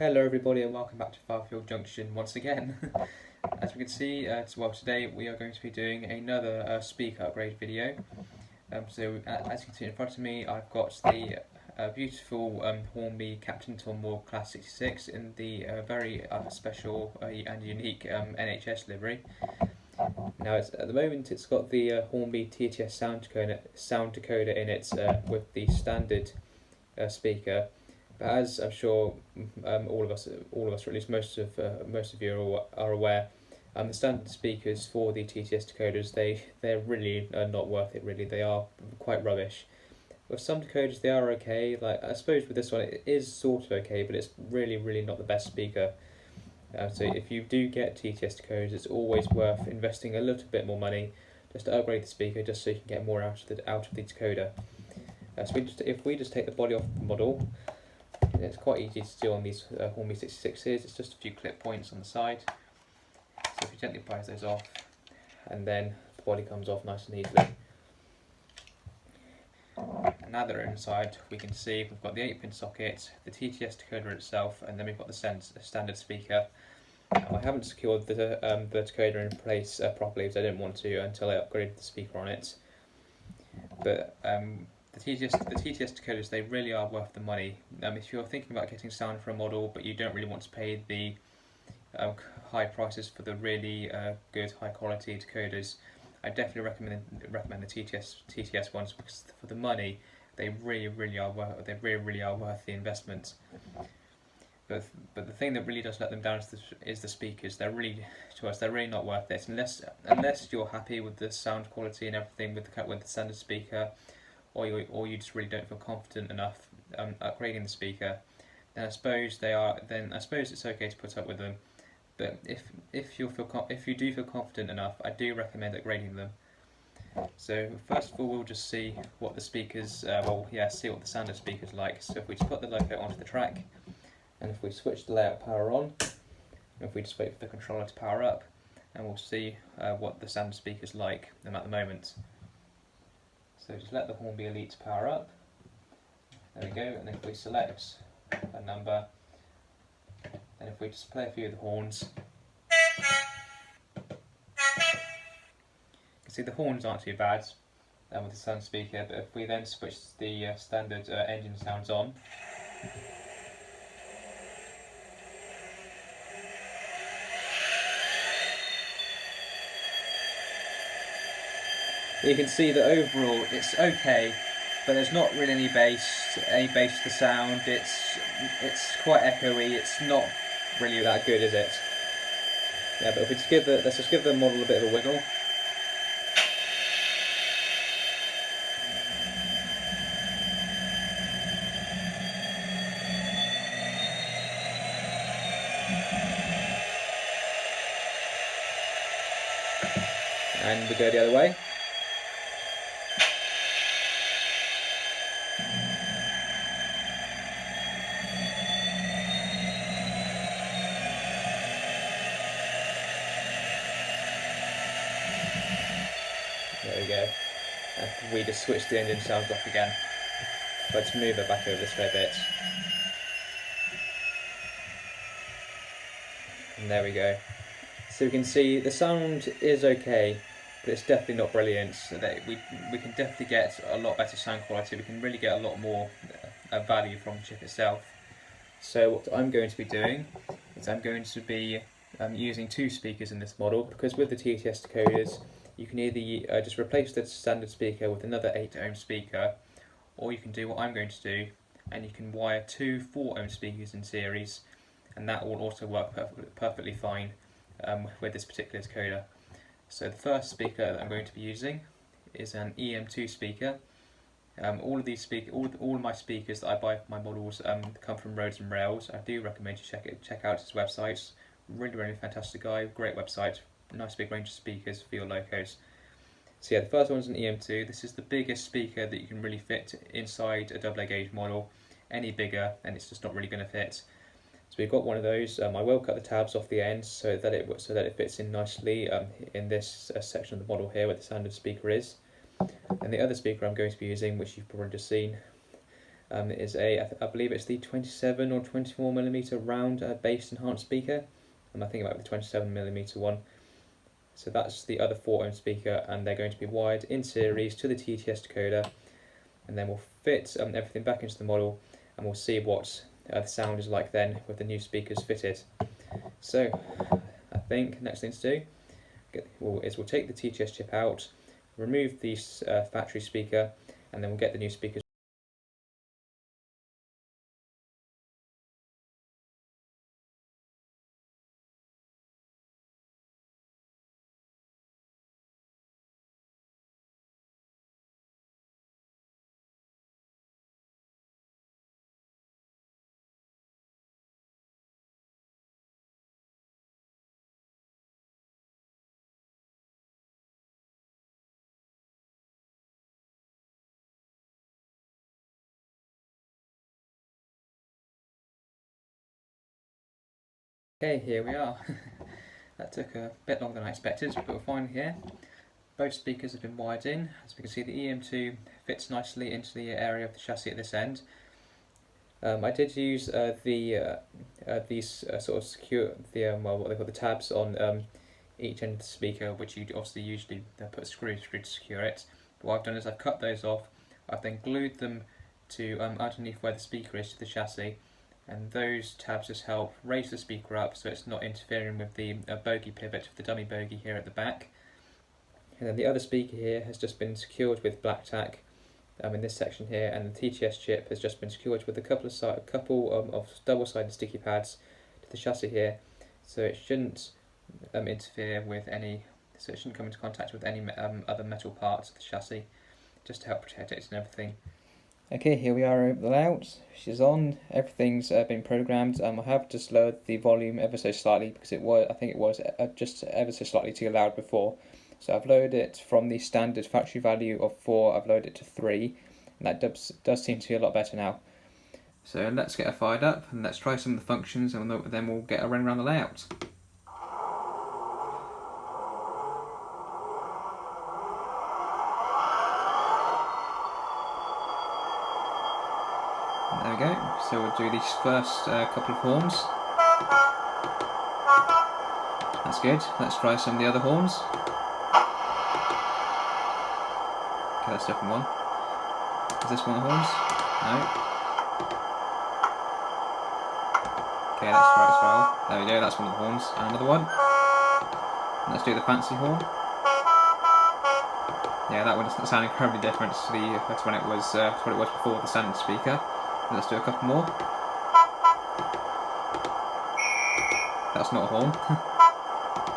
Hello everybody and welcome back to Farfield Junction once again. As we can see, today we are going to be doing another speaker upgrade video. As you can see in front of me, I've got the beautiful Hornby Captain Tom Moore Class 66 in the very special and unique NHS livery. Now, at the moment it's got the Hornby TTS sound decoder in it with the standard speaker. But as I'm sure all of us, or at least most of you are aware, the standard speakers for the TTS decoders, they're really not worth it. Really, they are quite rubbish. With some decoders, they are okay. Like I suppose with this one, it is sort of okay, but it's really not the best speaker. So if you do get TTS decoders, it's always worth investing a little bit more money just to upgrade the speaker, just so you can get more out of the decoder. So if we just take the body off the model. It's quite easy to do on these Hornby 66s. It's just a few clip points on the side. So if you gently prise those off, and then the body comes off nice and easily. And now that they're inside, we can see we've got the 8-pin socket, the TTS decoder itself, and then we've got the standard speaker. I haven't secured the decoder in place properly because I didn't want to until I upgraded the speaker on it. But the TTS decoders, they really are worth the money. If you're thinking about getting sound for a model but you don't really want to pay the high prices for the really good high quality decoders, I definitely recommend the TTS ones, because for the money they really are worth the investment. But the thing that really does let them down is the speakers. They're really not worth it unless you're happy with the sound quality and everything with the standard speaker, or you just really don't feel confident enough upgrading the speaker. Then I suppose it's okay to put up with them. But if you do feel confident enough, I do recommend upgrading them. So first of all, we'll just see what the speakers, see what the standard speaker's like. So if we just put the logo onto the track, and if we switch the layout power on, and if we just wait for the controller to power up, and we'll see what the standard speaker's like at the moment. So just let the Hornby Elite power up. There we go, and if we select a number, and if we just play a few of the horns, you can see the horns aren't too bad with the standard speaker, but if we then switch the standard engine sounds on, you can see that overall it's okay, but there's not really any bass to the sound. It's quite echoey. It's not really that good, is it? Yeah, but if we let's just give the model a bit of a wiggle. And we go the other way. There we go. And we just switch the engine sounds off again. Let's move it back over this way a bit. And there we go. So we can see the sound is okay, but it's definitely not brilliant. So that we can definitely get a lot better sound quality. We can really get a lot more value from the chip itself. So what I'm going to be doing is I'm going to be using two speakers in this model, because with the TTS decoders you can either just replace the standard speaker with another 8-ohm speaker, or you can do what I'm going to do, and you can wire two 4-ohm speakers in series, and that will also work perfectly fine with this particular decoder. So the first speaker that I'm going to be using is an EM2 speaker. All of my speakers that I buy for my models come from Roads and Rails. I do recommend you check out his website. Really fantastic guy, great website, nice big range of speakers for your locos. So yeah, the first one's an EM2. This is the biggest speaker that you can really fit inside a double A gauge model. Any bigger and it's just not really going to fit. So we've got one of those. I will cut the tabs off the ends so that it fits in nicely in this section of the model here where the standard speaker is. And the other speaker I'm going to be using, which you've probably just seen, is I believe it's the 27 or 24mm round bass enhanced speaker. I think about the 27mm one. So that's the other 4 ohm speaker, and they're going to be wired in series to the TTS decoder, and then we'll fit everything back into the model, and we'll see what the sound is like then with the new speakers fitted. So I think next thing to do is we'll take the TTS chip out, remove the factory speaker, and then we'll get the new speakers. Okay, here we are. That took a bit longer than I expected, but we're finally here. Both speakers have been wired in. As we can see, the EM2 fits nicely into the area of the chassis at this end. I did use these sort of secure what they call the tabs on each end of the speaker, which you obviously usually put a screw through to secure it. But what I've done is I've cut those off. I've then glued them to underneath where the speaker is to the chassis, and those tabs just help raise the speaker up so it's not interfering with the bogey pivot of the dummy bogey here at the back. And then the other speaker here has just been secured with black tack in this section here, and the TTS chip has just been secured with a couple of double-sided sticky pads to the chassis here, so it shouldn't interfere with any, so it shouldn't come into contact with any other metal parts of the chassis, just to help protect it and everything. Okay, here we are over the layout. She's on. Everything's been programmed. I have just lowered the volume ever so slightly because I think it was just ever so slightly too loud before. So I've lowered it from the standard factory value of 4. I've lowered it to 3, and that does seem to be a lot better now. So let's get her fired up and let's try some of the functions, and then we'll get her running around the layout. There we go, so we'll do these first couple of horns. That's good, let's try some of the other horns. Okay, that's different one. Is this one of the horns? No. Okay, that's right as well. There we go, that's one of the horns. And another one. Let's do the fancy horn. Yeah, that one doesn't sound incredibly different to when it was what it was before the standard speaker. Let's do a couple more. That's not a horn.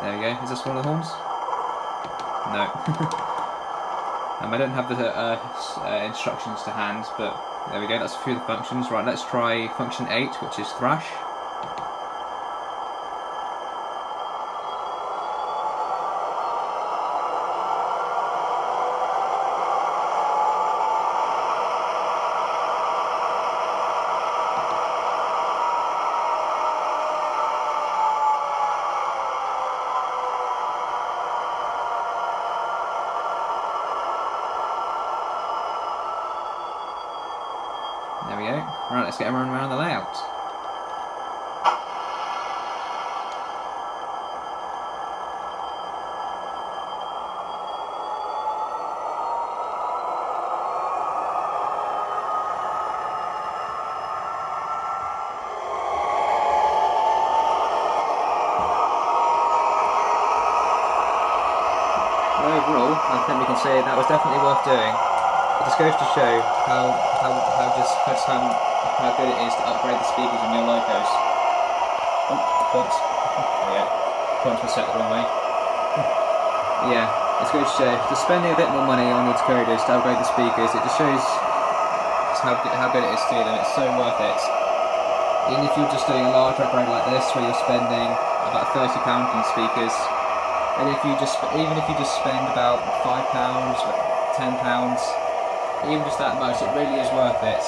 There we go. Is this one of the horns? No. I don't have the instructions to hand, but there we go. That's a few of the functions. Right, let's try function 8, which is thrash. There we go. Right, let's get everyone around the layout. Overall, I think we can say that was definitely worth doing. It just goes to show how good it is to upgrade the speakers in your locos. Oh, points. There we go. Points were set the wrong way. Yeah, it's goes to show, just spending a bit more money on your decoders to upgrade the speakers, it just shows how good it is to do them. It's so worth it. Even if you're just doing a large upgrade like this, where you're spending about £30 on speakers, and even if you just spend about £5, £10, even just that much, it really is worth it.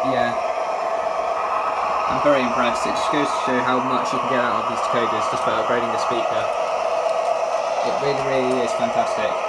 Yeah, I'm very impressed. It just goes to show how much you can get out of these decoders just by upgrading the speaker. It really, really is fantastic.